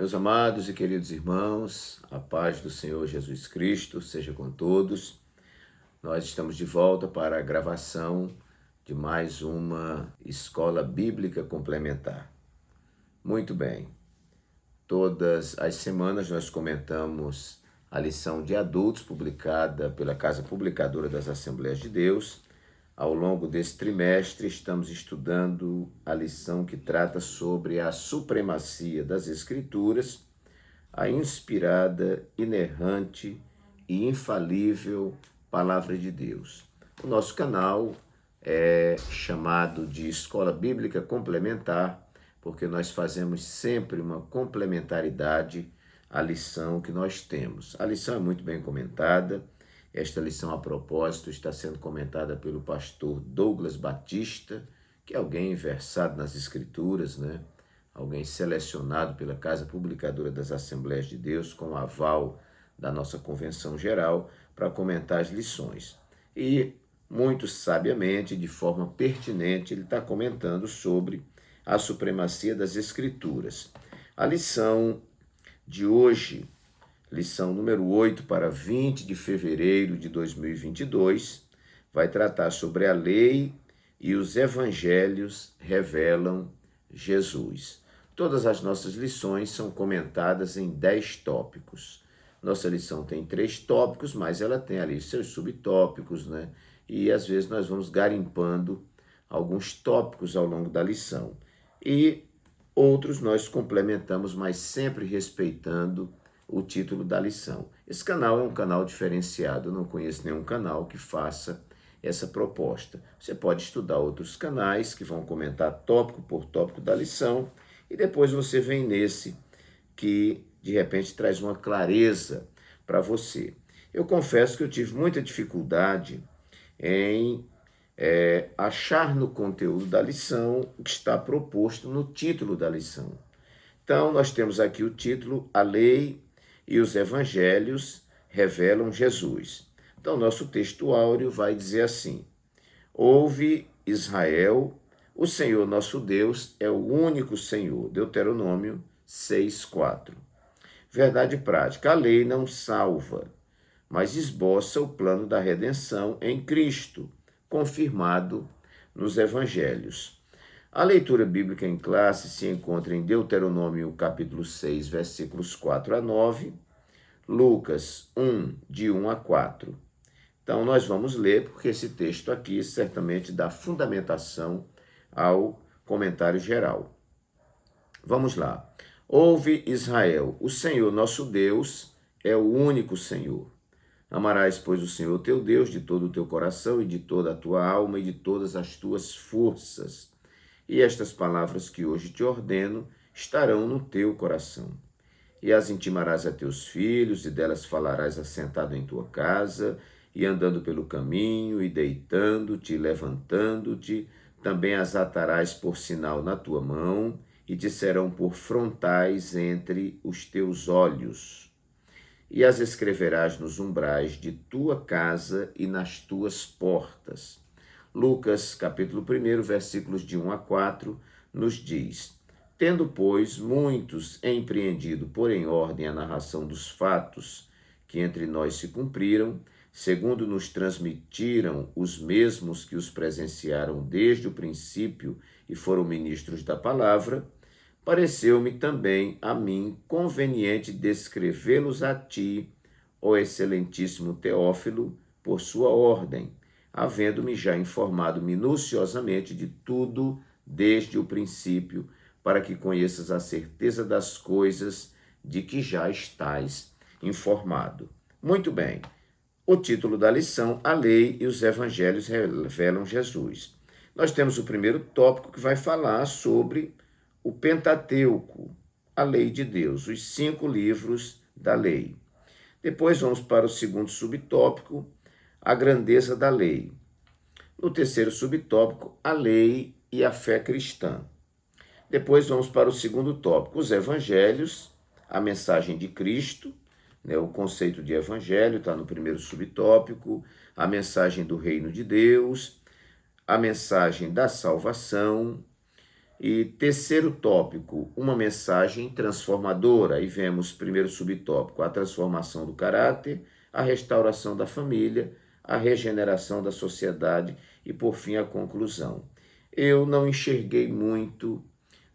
Meus amados e queridos irmãos, a paz do Senhor Jesus Cristo seja com todos. Nós estamos de volta para a gravação de mais uma escola bíblica complementar. Muito bem, todas as semanas nós comentamos a lição de adultos publicada pela Casa Publicadora das Assembleias de Deus. Ao longo desse trimestre, estamos estudando a lição que trata sobre a supremacia das Escrituras, a inspirada, inerrante e infalível Palavra de Deus. O nosso canal é chamado de Escola Bíblica Complementar, porque nós fazemos sempre uma complementaridade à lição que nós temos. A lição é muito bem comentada. Esta lição, a propósito, está sendo comentada pelo pastor Douglas Batista, que é alguém versado nas Escrituras, Alguém selecionado pela Casa Publicadora das Assembleias de Deus, com o aval da nossa Convenção Geral, para comentar as lições. E, muito sabiamente, de forma pertinente, ele está comentando sobre a supremacia das Escrituras. A lição de hoje, lição número 8 para 20 de fevereiro de 2022, vai tratar sobre a lei e os evangelhos revelam Jesus. Todas as nossas lições são comentadas em 10 tópicos. Nossa lição tem 3 tópicos, mas ela tem ali seus subtópicos, E às vezes nós vamos garimpando alguns tópicos ao longo da lição. E outros nós complementamos, mas sempre respeitando o título da lição. Esse canal é um canal diferenciado, eu não conheço nenhum canal que faça essa proposta. Você pode estudar outros canais que vão comentar tópico por tópico da lição e depois você vem nesse que de repente traz uma clareza para você. Eu confesso que eu tive muita dificuldade em achar no conteúdo da lição o que está proposto no título da lição. Então, nós temos aqui o título, A Lei e os Evangelhos revelam Jesus. Então, nosso texto áureo vai dizer assim: Ouve, Israel, o Senhor nosso Deus é o único Senhor. Deuteronômio 6:4. Verdade prática: a lei não salva, mas esboça o plano da redenção em Cristo, confirmado nos Evangelhos. A leitura bíblica em classe se encontra em Deuteronômio capítulo 6, versículos 4 a 9, Lucas 1, de 1 a 4. Então, nós vamos ler, porque esse texto aqui certamente dá fundamentação ao comentário geral. Vamos lá. Ouve, Israel, o Senhor nosso Deus é o único Senhor. Amarás, pois, o Senhor teu Deus de todo o teu coração e de toda a tua alma e de todas as tuas forças. E estas palavras que hoje te ordeno estarão no teu coração. E as intimarás a teus filhos, e delas falarás assentado em tua casa, e andando pelo caminho, e deitando-te, e levantando-te, também as atarás por sinal na tua mão, e te serão por frontais entre os teus olhos. E as escreverás nos umbrais de tua casa e nas tuas portas. Lucas, capítulo 1, versículos de 1 a 4, nos diz: Tendo, pois, muitos empreendido por em ordem a narração dos fatos que entre nós se cumpriram, segundo nos transmitiram os mesmos que os presenciaram desde o princípio e foram ministros da palavra, pareceu-me também a mim conveniente descrevê-los a ti, ó excelentíssimo Teófilo, por sua ordem, havendo-me já informado minuciosamente de tudo desde o princípio, para que conheças a certeza das coisas de que já estás informado. Muito bem. O título da lição, A Lei e os Evangelhos revelam Jesus. Nós temos o primeiro tópico que vai falar sobre o Pentateuco, a lei de Deus, os 5 livros da lei. Depois vamos para o segundo subtópico, a grandeza da lei. No terceiro subtópico, a lei e a fé cristã. Depois vamos para o segundo tópico, os evangelhos, a mensagem de Cristo, o conceito de evangelho está no primeiro subtópico, a mensagem do reino de Deus, a mensagem da salvação, E terceiro tópico, uma mensagem transformadora. Aí vemos primeiro subtópico, a transformação do caráter, a restauração da família, a regeneração da sociedade e, por fim, a conclusão. Eu não enxerguei muito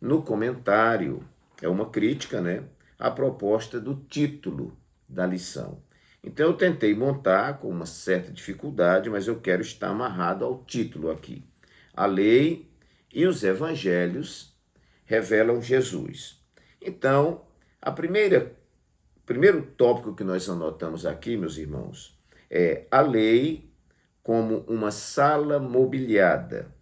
no comentário, é uma crítica, né? A proposta do título da lição. Então eu tentei montar com uma certa dificuldade, mas eu quero estar amarrado ao título aqui. A lei e os evangelhos revelam Jesus. Então, primeiro tópico que nós anotamos aqui, meus irmãos, é a lei como uma sala mobiliada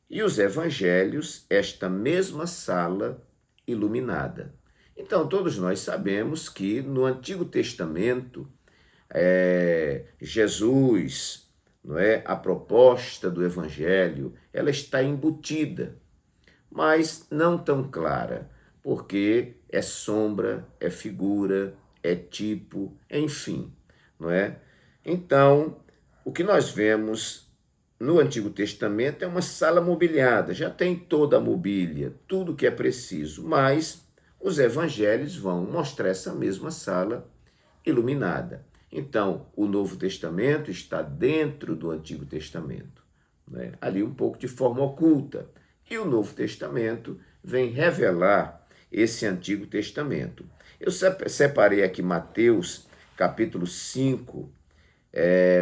e os evangelhos, esta mesma sala iluminada. Então, todos nós sabemos que no Antigo Testamento, Jesus, não é, a proposta do Evangelho, ela está embutida, mas não tão clara, porque é sombra, é figura, é tipo, enfim, não é? Então, o que nós vemos no Antigo Testamento é uma sala mobiliada, já tem toda a mobília, tudo que é preciso, mas os evangelhos vão mostrar essa mesma sala iluminada. Então, o Novo Testamento está dentro do Antigo Testamento, né? Ali um pouco de forma oculta. E o Novo Testamento vem revelar esse Antigo Testamento. Eu separei aqui Mateus, capítulo 5,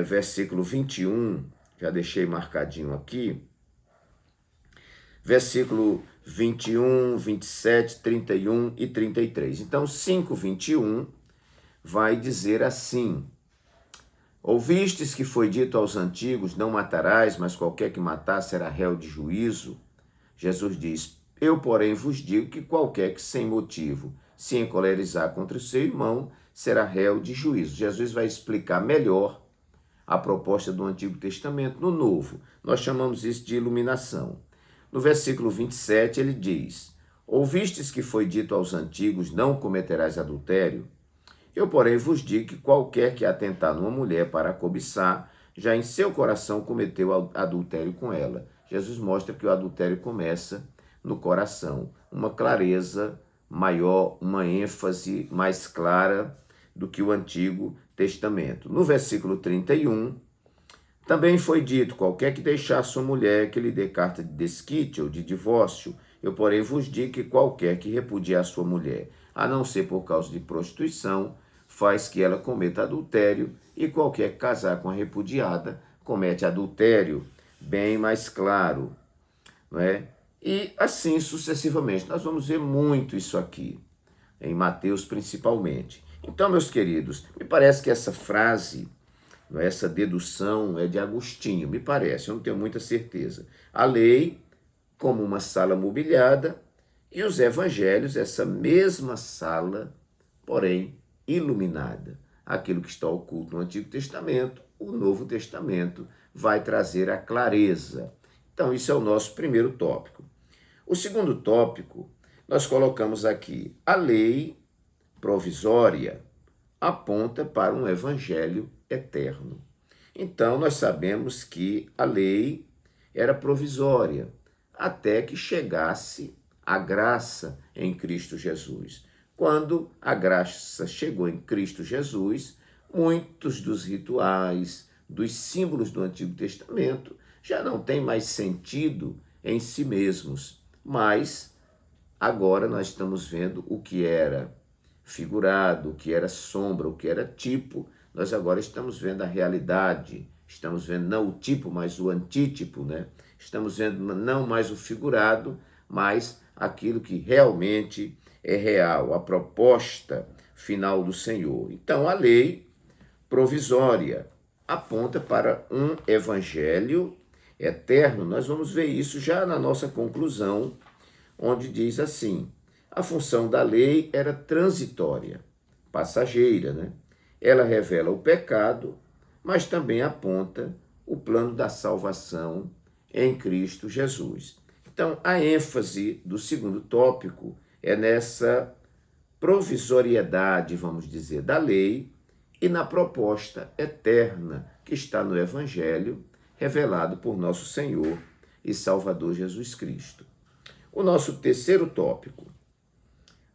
versículo 21, já deixei marcadinho aqui, versículo 21, 27, 31 e 33. Então, 5, 21 vai dizer assim: ouvistes que foi dito aos antigos, não matarás, mas qualquer que matar será réu de juízo. Jesus diz, eu, porém, vos digo que qualquer que sem motivo se encolerizar contra o seu irmão será réu de juízo. Jesus vai explicar melhor a proposta do Antigo Testamento no Novo. Nós chamamos isso de iluminação. No versículo 27, ele diz, ouvistes que foi dito aos antigos, não cometerás adultério? Eu, porém, vos digo que qualquer que atentar numa mulher para a cobiçar, já em seu coração cometeu adultério com ela. Jesus mostra que o adultério começa no coração. Uma clareza maior, uma ênfase mais clara do que o Antigo Testamento. No versículo 31, também foi dito, qualquer que deixar sua mulher que lhe dê carta de desquite ou de divórcio, eu, porém, vos digo que qualquer que repudiar sua mulher, a não ser por causa de prostituição, faz que ela cometa adultério, e qualquer que casar com a repudiada comete adultério, bem mais claro, não é? E assim sucessivamente. Nós vamos ver muito isso aqui, em Mateus principalmente. Então, meus queridos, me parece que essa frase, essa dedução é de Agostinho, me parece, eu não tenho muita certeza. A lei como uma sala mobiliada e os evangelhos, essa mesma sala, porém iluminada. Aquilo que está oculto no Antigo Testamento, o Novo Testamento vai trazer a clareza. Então, isso é o nosso primeiro tópico. O segundo tópico, nós colocamos aqui, a lei provisória aponta para um evangelho eterno. Então, nós sabemos que a lei era provisória, até que chegasse a graça em Cristo Jesus. Quando a graça chegou em Cristo Jesus, muitos dos rituais, dos símbolos do Antigo Testamento já não têm mais sentido em si mesmos, mas agora nós estamos vendo o que era figurado, o que era sombra, o que era tipo, nós agora estamos vendo a realidade, estamos vendo não o tipo, mas o antítipo, né? Estamos vendo não mais o figurado, mas aquilo que realmente é real, a proposta final do Senhor. Então, a lei provisória aponta para um evangelho eterno. Nós vamos ver isso já na nossa conclusão, onde diz assim, a função da lei era transitória, passageira, né? Ela revela o pecado, mas também aponta o plano da salvação em Cristo Jesus. Então, a ênfase do segundo tópico é nessa provisoriedade, vamos dizer, da lei e na proposta eterna que está no Evangelho, revelado por nosso Senhor e Salvador Jesus Cristo. O nosso terceiro tópico.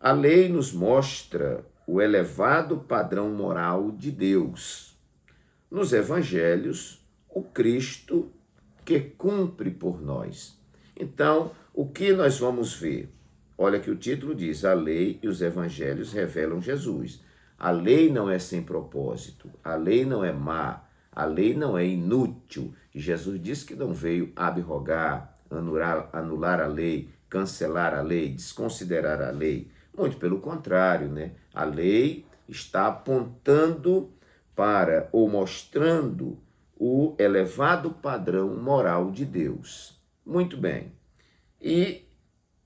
A lei nos mostra o elevado padrão moral de Deus. Nos evangelhos, o Cristo que cumpre por nós. Então, o que nós vamos ver? Olha que o título diz: a lei e os evangelhos revelam Jesus. A lei não é sem propósito, a lei não é má, a lei não é inútil. E Jesus disse que não veio abrogar, anular a lei, cancelar a lei, desconsiderar a lei. Muito pelo contrário, né? A lei está apontando para ou mostrando o elevado padrão moral de Deus. Muito bem. E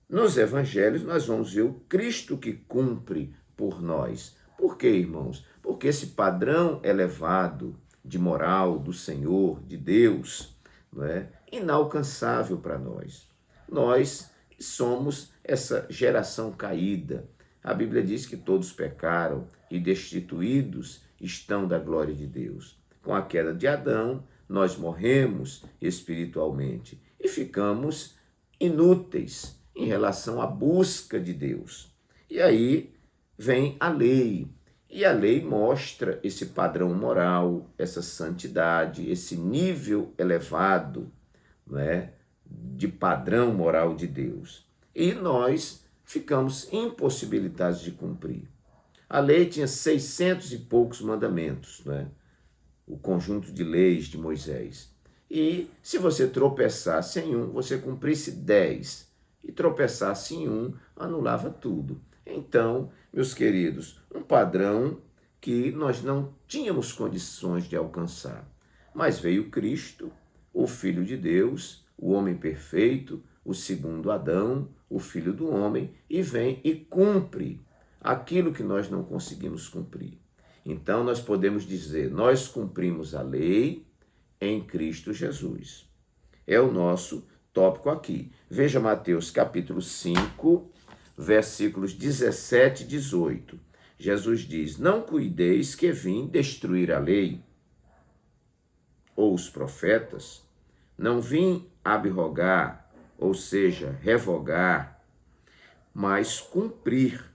nos evangelhos nós vamos ver o Cristo que cumpre por nós. Por quê, irmãos? Porque esse padrão elevado de moral do Senhor, de Deus, não é inalcançável para nós. Nós somos essa geração caída. A Bíblia diz que todos pecaram e destituídos estão da glória de Deus. Com a queda de Adão, nós morremos espiritualmente e ficamos inúteis em relação à busca de Deus. E aí vem a lei. E a lei mostra esse padrão moral, essa santidade, esse nível elevado, não é, de padrão moral de Deus. E nós ficamos impossibilitados de cumprir. A lei tinha 600 e poucos mandamentos, não é? O conjunto de leis de Moisés. E se você tropeçasse em um, você cumprisse 10. E tropeçasse em um, anulava tudo. Então, meus queridos, um padrão que nós não tínhamos condições de alcançar. Mas veio Cristo, o Filho de Deus, o homem perfeito, o segundo Adão, o Filho do homem, e vem e cumpre aquilo que nós não conseguimos cumprir. Então, nós podemos dizer, nós cumprimos a lei em Cristo Jesus. É o nosso tópico aqui. Veja Mateus capítulo 5, versículos 17 e 18. Jesus diz: não cuideis que vim destruir a lei ou os profetas, não vim abrogar, ou seja, revogar, mas cumprir.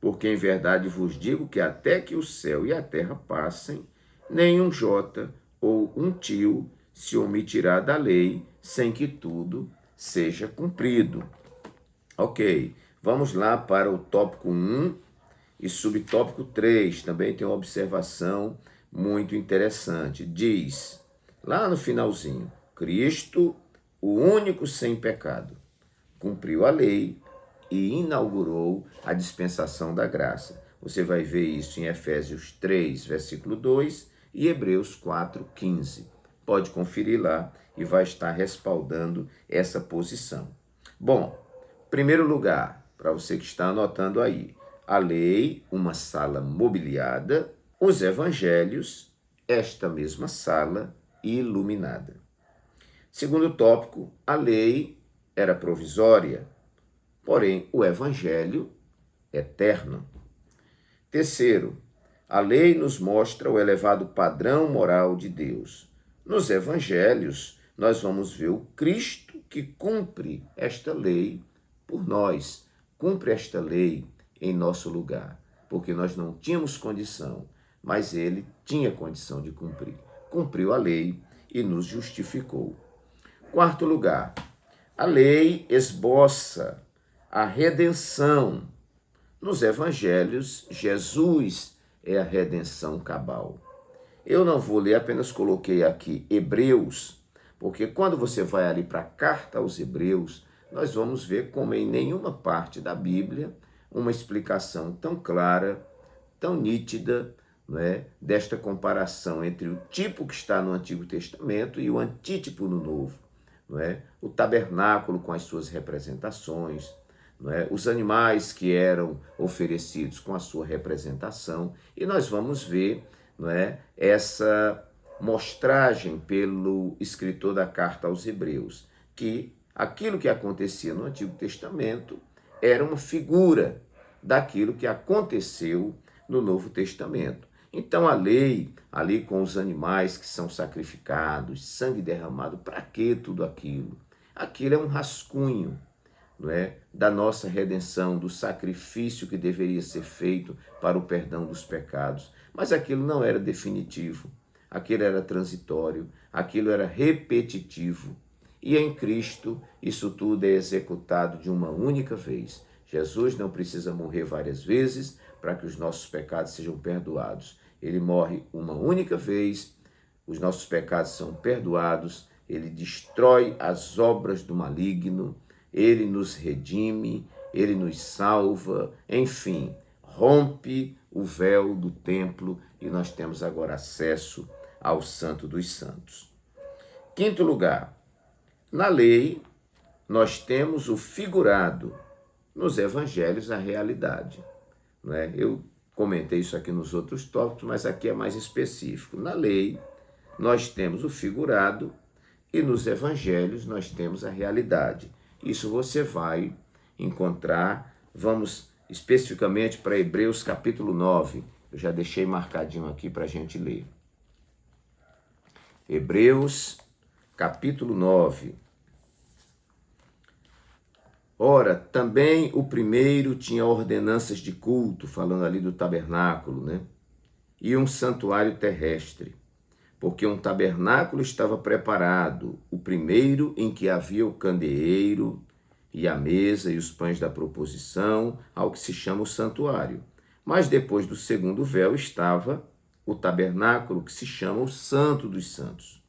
Porque em verdade vos digo que até que o céu e a terra passem, nem um jota ou um tio se omitirá da lei, sem que tudo seja cumprido. Ok, vamos lá para o tópico 1 e subtópico 3. Também tem uma observação muito interessante. Diz, lá no finalzinho, Cristo, o único sem pecado, cumpriu a lei e inaugurou a dispensação da graça. Você vai ver isso em Efésios 3, versículo 2 e Hebreus 4, 15. Pode conferir lá e vai estar respaldando essa posição. Bom, primeiro lugar, para você que está anotando aí, a lei, uma sala mobiliada, os evangelhos, esta mesma sala iluminada. Segundo tópico, a lei era provisória, porém o evangelho eterno. Terceiro, a lei nos mostra o elevado padrão moral de Deus. Nos evangelhos, nós vamos ver o Cristo que cumpre esta lei por nós, cumpre esta lei em nosso lugar, porque nós não tínhamos condição, mas ele tinha condição de cumprir. Cumpriu a lei e nos justificou. Quarto lugar, a lei esboça a redenção. Nos evangelhos, Jesus é a redenção cabal. Eu não vou ler, apenas coloquei aqui Hebreus, porque quando você vai ali para a carta aos Hebreus, nós vamos ver como em nenhuma parte da Bíblia uma explicação tão clara, tão nítida, não é, desta comparação entre o tipo que está no Antigo Testamento e o antítipo no Novo. Não é? O tabernáculo com as suas representações, não é? Os animais que eram oferecidos com a sua representação, e nós vamos ver, não é, essa mostragem pelo escritor da carta aos Hebreus, que aquilo que acontecia no Antigo Testamento era uma figura daquilo que aconteceu no Novo Testamento. Então a lei, ali com os animais que são sacrificados, sangue derramado, para que tudo aquilo? Aquilo é um rascunho não é? Da nossa redenção, do sacrifício que deveria ser feito para o perdão dos pecados. Mas aquilo não era definitivo, aquilo era transitório, aquilo era repetitivo. E em Cristo, isso tudo é executado de uma única vez. Jesus não precisa morrer várias vezes para que os nossos pecados sejam perdoados. Ele morre uma única vez, os nossos pecados são perdoados, ele destrói as obras do maligno, ele nos redime, ele nos salva, enfim, rompe o véu do templo e nós temos agora acesso ao Santo dos Santos. Quinto lugar, na lei nós temos o figurado, nos evangelhos a realidade. Não é? Eu comentei isso aqui nos outros tópicos, mas aqui é mais específico. Na lei nós temos o figurado e nos evangelhos nós temos a realidade. Isso você vai encontrar, vamos especificamente para Hebreus capítulo 9. Eu já deixei marcadinho aqui para a gente ler. Hebreus capítulo 9. Ora, também o primeiro tinha ordenanças de culto, falando ali do tabernáculo, né? E um santuário terrestre, porque um tabernáculo estava preparado, o primeiro em que havia o candeeiro e a mesa e os pães da proposição, ao que se chama o santuário. Mas depois do segundo véu estava o tabernáculo, que se chama o Santo dos Santos,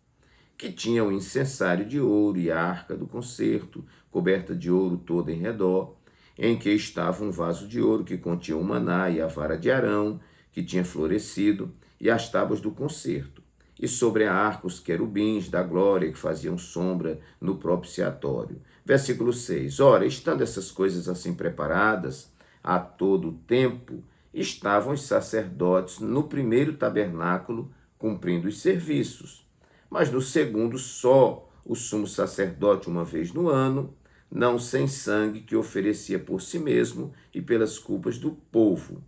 que tinha o incensário de ouro e a arca do concerto, coberta de ouro toda em redor, em que estava um vaso de ouro que continha o maná e a vara de Arão, que tinha florescido, e as tábuas do concerto. E sobre a arca os querubins da glória que faziam sombra no propiciatório. Versículo 6. Ora, estando essas coisas assim preparadas, a todo o tempo, estavam os sacerdotes no primeiro tabernáculo, cumprindo os serviços. Mas no segundo, só o sumo sacerdote uma vez no ano, não sem sangue, que oferecia por si mesmo e pelas culpas do povo,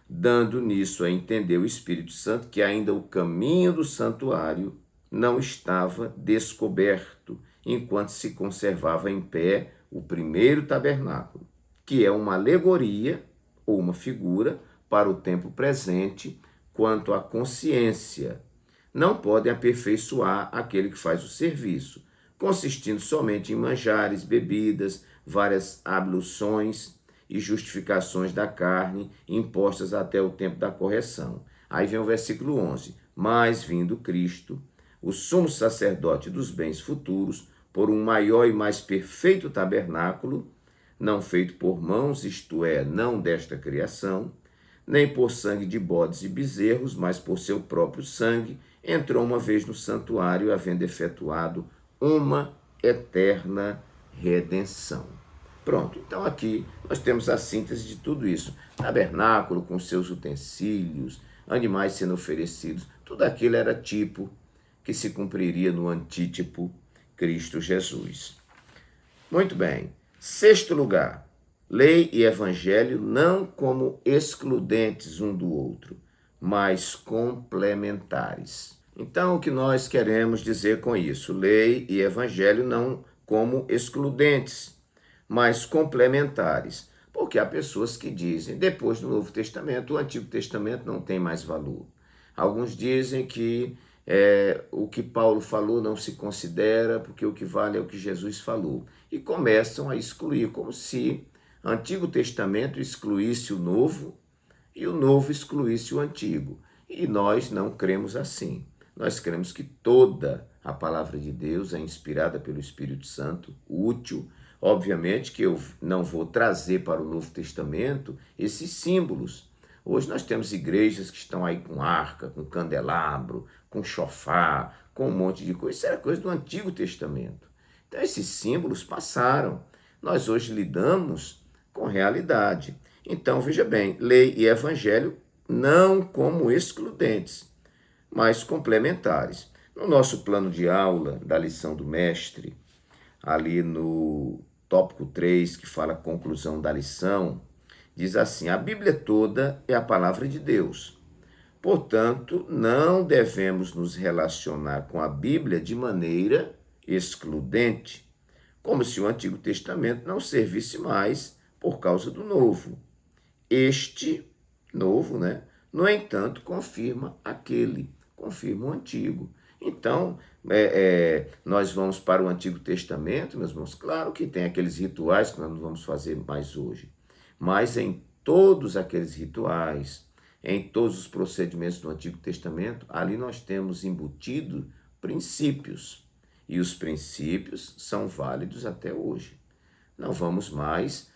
dando nisso a entender o Espírito Santo que ainda o caminho do santuário não estava descoberto, enquanto se conservava em pé o primeiro tabernáculo, que é uma alegoria ou uma figura para o tempo presente quanto à consciência. Não podem aperfeiçoar aquele que faz o serviço, consistindo somente em manjares, bebidas, várias abluções e justificações da carne, impostas até o tempo da correção. Aí vem o versículo 11. Mas, vindo Cristo, o sumo sacerdote dos bens futuros, por um maior e mais perfeito tabernáculo, não feito por mãos, isto é, não desta criação, nem por sangue de bodes e bezerros, mas por seu próprio sangue, entrou uma vez no santuário, havendo efetuado uma eterna redenção. Pronto, então aqui nós temos a síntese de tudo isso. Tabernáculo com seus utensílios, animais sendo oferecidos, tudo aquilo era tipo que se cumpriria no antítipo Cristo Jesus. Muito bem. Sexto lugar, lei e evangelho não como excludentes um do outro, mas complementares. Então, o que nós queremos dizer com isso? Lei e evangelho não como excludentes, mas complementares. Porque há pessoas que dizem, depois do Novo Testamento, o Antigo Testamento não tem mais valor. Alguns dizem que o que Paulo falou não se considera, porque o que vale é o que Jesus falou. E começam a excluir, como se o Antigo Testamento excluísse o Novo e o Novo excluísse o Antigo. E nós não cremos assim. Nós cremos que toda a palavra de Deus é inspirada pelo Espírito Santo, útil. Obviamente que eu não vou trazer para o Novo Testamento esses símbolos. Hoje nós temos igrejas que estão aí com arca, com candelabro, com chofar, com um monte de coisa. Isso era coisa do Antigo Testamento. Então esses símbolos passaram. Nós hoje lidamos com realidade. Então, veja bem, lei e evangelho não como excludentes, mas complementares. No nosso plano de aula da lição do mestre, ali no tópico 3, que fala a conclusão da lição, diz assim: a Bíblia toda é a palavra de Deus. Portanto, não devemos nos relacionar com a Bíblia de maneira excludente, como se o Antigo Testamento não servisse mais por causa do Novo. Este novo, né? No entanto, confirma o Antigo. Então, nós vamos para o Antigo Testamento, meus irmãos, claro que tem aqueles rituais que nós não vamos fazer mais hoje, mas em todos aqueles rituais, em todos os procedimentos do Antigo Testamento, ali nós temos embutido princípios, e os princípios são válidos até hoje. Não vamos mais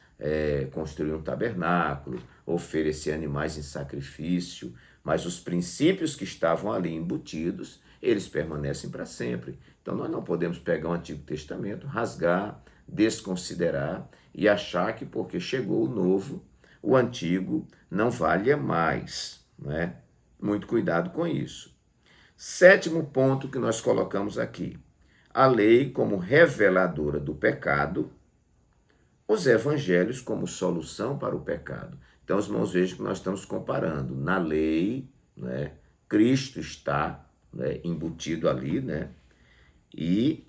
construir um tabernáculo, oferecer animais em sacrifício, mas os princípios que estavam ali embutidos, eles permanecem para sempre. Então nós não podemos pegar o Antigo Testamento, rasgar, desconsiderar e achar que porque chegou o novo, o antigo não valha mais, né? Muito cuidado com isso. 7º ponto que nós colocamos aqui: a lei como reveladora do pecado, os evangelhos como solução para o pecado. Então, os irmãos, vejam que nós estamos comparando. Na lei, né, Cristo está, né, embutido ali, né? E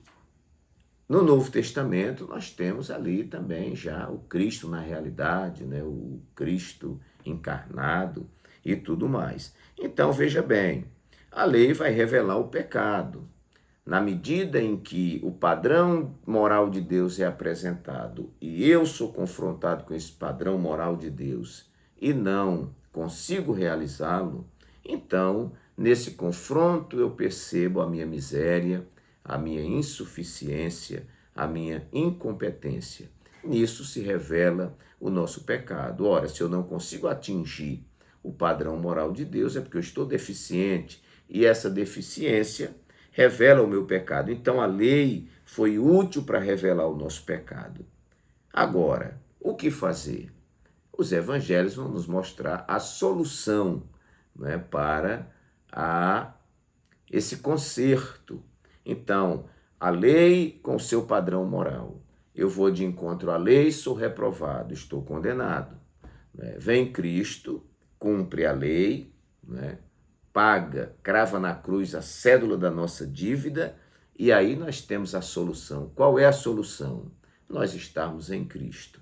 no Novo Testamento nós temos ali também já o Cristo na realidade, né, o Cristo encarnado e tudo mais. Então, veja bem, a lei vai revelar o pecado. Na medida em que o padrão moral de Deus é apresentado e eu sou confrontado com esse padrão moral de Deus e não consigo realizá-lo, então, nesse confronto eu percebo a minha miséria, a minha insuficiência, a minha incompetência. Nisso se revela o nosso pecado. Ora, se eu não consigo atingir o padrão moral de Deus, é porque eu estou deficiente, e essa deficiência revela o meu pecado. Então a lei foi útil para revelar o nosso pecado. Agora, o que fazer? Os evangelhos vão nos mostrar a solução, né, para esse conserto. Então, a lei com seu padrão moral. Eu vou de encontro à lei, sou reprovado, estou condenado. Vem Cristo, cumpre a lei, né? Paga, crava na cruz a cédula da nossa dívida, e aí nós temos a solução. Qual é a solução? Nós estarmos em Cristo.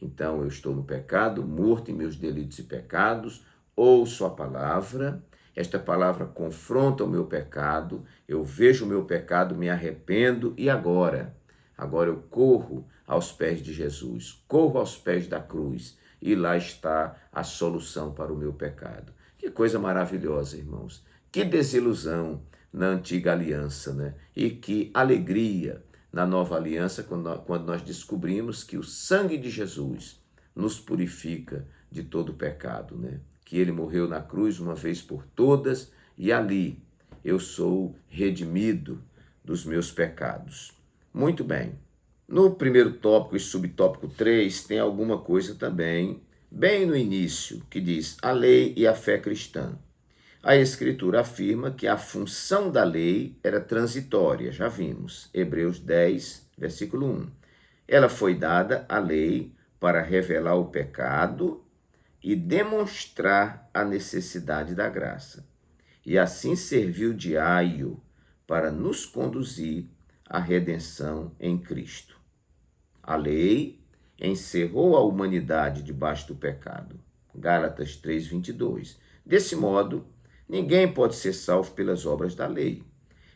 Então, eu estou no pecado, morto em meus delitos e pecados, ouço a palavra, esta palavra confronta o meu pecado, eu vejo o meu pecado, me arrependo, e agora? Agora eu corro aos pés de Jesus, corro aos pés da cruz, e lá está a solução para o meu pecado. Que coisa maravilhosa, irmãos. Que desilusão na antiga aliança, né? E que alegria na nova aliança quando nós descobrimos que o sangue de Jesus nos purifica de todo pecado, né? Que ele morreu na cruz uma vez por todas e ali eu sou redimido dos meus pecados. Muito bem. No primeiro tópico e subtópico 3 tem alguma coisa também bem no início, que diz a lei e a fé cristã. A Escritura afirma que a função da lei era transitória, já vimos, Hebreus 10, versículo 1. Ela foi dada, a lei, para revelar o pecado e demonstrar a necessidade da graça. E assim serviu de aio para nos conduzir à redenção em Cristo. A lei encerrou a humanidade debaixo do pecado. Gálatas 3:22. Desse modo, ninguém pode ser salvo pelas obras da lei.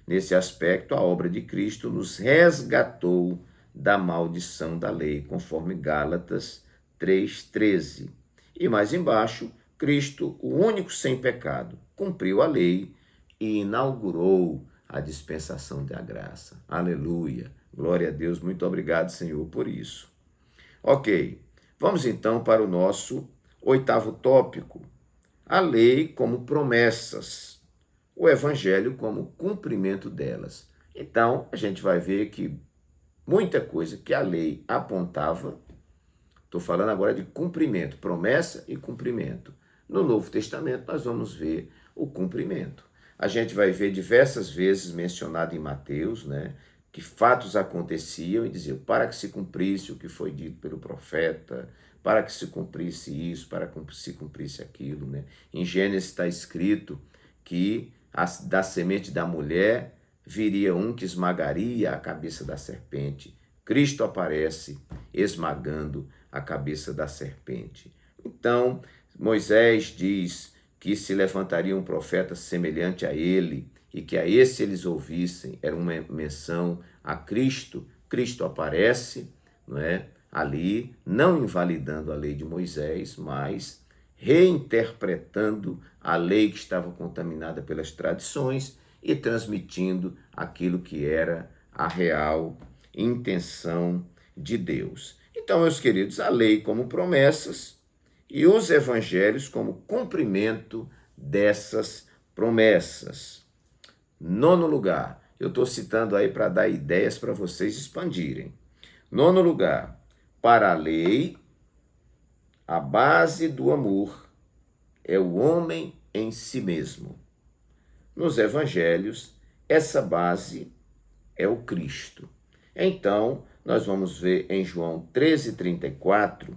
Nesse aspecto, a obra de Cristo nos resgatou da maldição da lei, conforme Gálatas 3:13. E mais embaixo, Cristo, o único sem pecado, cumpriu a lei e inaugurou a dispensação da graça. Aleluia! Glória a Deus, muito obrigado, Senhor, por isso. Ok, vamos então para o nosso 8º tópico. A lei como promessas, o evangelho como cumprimento delas. Então, a gente vai ver que muita coisa que a lei apontava, estou falando agora de cumprimento, promessa e cumprimento. No Novo Testamento, nós vamos ver o cumprimento. A gente vai ver diversas vezes mencionado em Mateus, né, que fatos aconteciam e diziam para que se cumprisse o que foi dito pelo profeta, para que se cumprisse isso, para que se cumprisse aquilo, né? Em Gênesis está escrito que da semente da mulher viria um que esmagaria a cabeça da serpente. Cristo aparece esmagando a cabeça da serpente. Então, Moisés diz que se levantaria um profeta semelhante a ele e que a esse eles ouvissem. Era uma menção a Cristo. Cristo aparece, não é? Ali, não invalidando a lei de Moisés, mas reinterpretando a lei que estava contaminada pelas tradições e transmitindo aquilo que era a real intenção de Deus. Então, meus queridos, a lei como promessas e os evangelhos como cumprimento dessas promessas. Nono lugar, eu estou citando aí para dar ideias para vocês expandirem. Nono lugar, para a lei, a base do amor é o homem em si mesmo. Nos evangelhos, essa base é o Cristo. Então, nós vamos ver em João 13:34,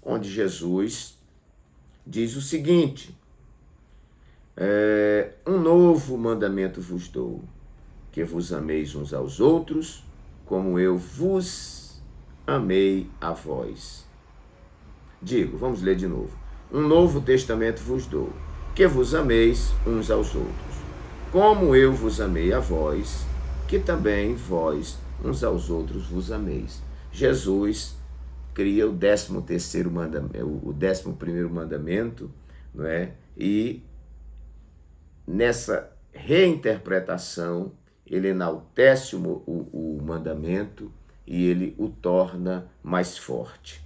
onde Jesus diz o seguinte: um novo mandamento vos dou, que vos ameis uns aos outros, como eu vos amei a vós. Vamos ler de novo. Um novo testamento vos dou, que vos ameis uns aos outros, como eu vos amei a vós, que também vós uns aos outros vos ameis. Jesus cria o 13º mandamento, o 11º mandamento, não é? E nessa reinterpretação, ele enaltece o mandamento e ele o torna mais forte.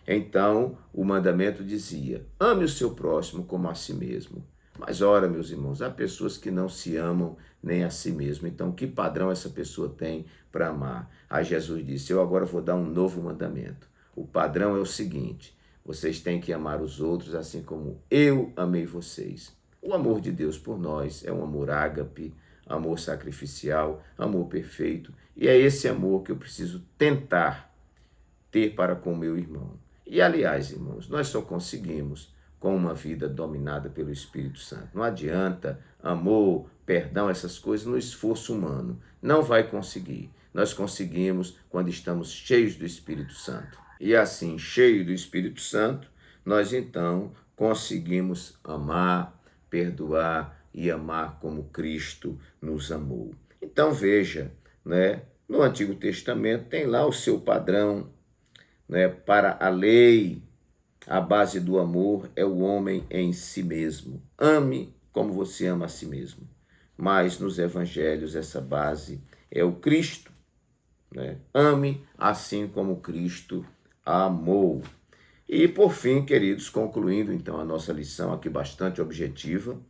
Então, o mandamento dizia: ame o seu próximo como a si mesmo. Mas ora, meus irmãos, há pessoas que não se amam nem a si mesmo. Então, que padrão essa pessoa tem para amar? Aí Jesus disse: eu agora vou dar um novo mandamento. O padrão é o seguinte: vocês têm que amar os outros assim como eu amei vocês. O amor de Deus por nós é um amor ágape, amor sacrificial, amor perfeito. E é esse amor que eu preciso tentar ter para com o meu irmão. E, aliás, irmãos, nós só conseguimos com uma vida dominada pelo Espírito Santo. Não adianta amor, perdão, essas coisas no esforço humano. Não vai conseguir. Nós conseguimos quando estamos cheios do Espírito Santo. E assim, cheio do Espírito Santo, nós então conseguimos amar, perdoar e amar como Cristo nos amou. Então veja, né? No Antigo Testamento tem lá o seu padrão, né? Para a lei, a base do amor é o homem em si mesmo. Ame como você ama a si mesmo. Mas nos evangelhos essa base é o Cristo, né? Ame assim como Cristo amou. E por fim, queridos, concluindo então a nossa lição aqui bastante objetiva,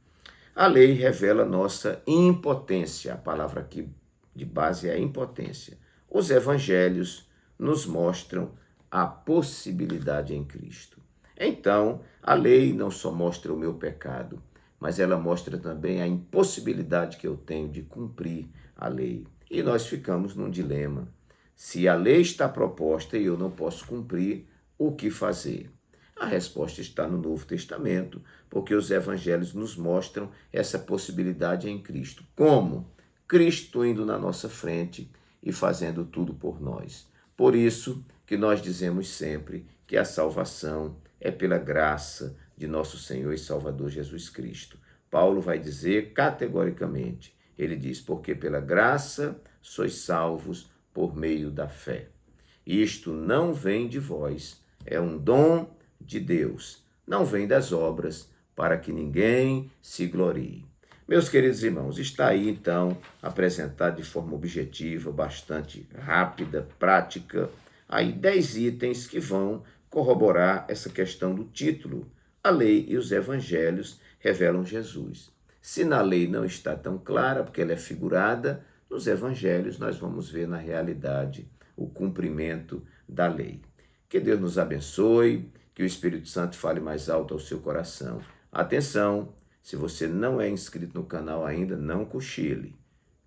a lei revela nossa impotência. A palavra aqui de base é a impotência. Os evangelhos nos mostram a possibilidade em Cristo. Então, a lei não só mostra o meu pecado, mas ela mostra também a impossibilidade que eu tenho de cumprir a lei. E nós ficamos num dilema. Se a lei está proposta e eu não posso cumprir, o que fazer? A resposta está no Novo Testamento, porque os evangelhos nos mostram essa possibilidade em Cristo. Como? Cristo indo na nossa frente e fazendo tudo por nós. Por isso que nós dizemos sempre que a salvação é pela graça de nosso Senhor e Salvador Jesus Cristo. Paulo vai dizer categoricamente, ele diz, porque pela graça sois salvos por meio da fé. Isto não vem de vós, é um dom de Deus, não vem das obras, para que ninguém se glorie. Meus queridos irmãos, está aí então apresentado de forma objetiva, bastante rápida, prática, aí 10 itens que vão corroborar essa questão do título. A lei e os evangelhos revelam Jesus. Se na lei não está tão clara, porque ela é figurada, nos evangelhos nós vamos ver na realidade o cumprimento da lei. Que Deus nos abençoe, que o Espírito Santo fale mais alto ao seu coração. Atenção, se você não é inscrito no canal ainda, não cochile.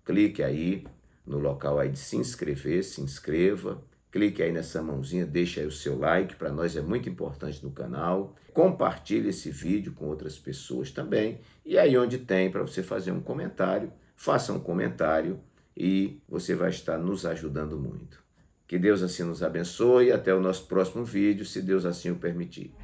Clique aí no local aí de se inscrever, se inscreva. Clique aí nessa mãozinha, deixa aí o seu like, para nós é muito importante no canal. Compartilhe esse vídeo com outras pessoas também. E aí onde tem para você fazer um comentário, faça um comentário e você vai estar nos ajudando muito. Que Deus assim nos abençoe e até o nosso próximo vídeo, se Deus assim o permitir.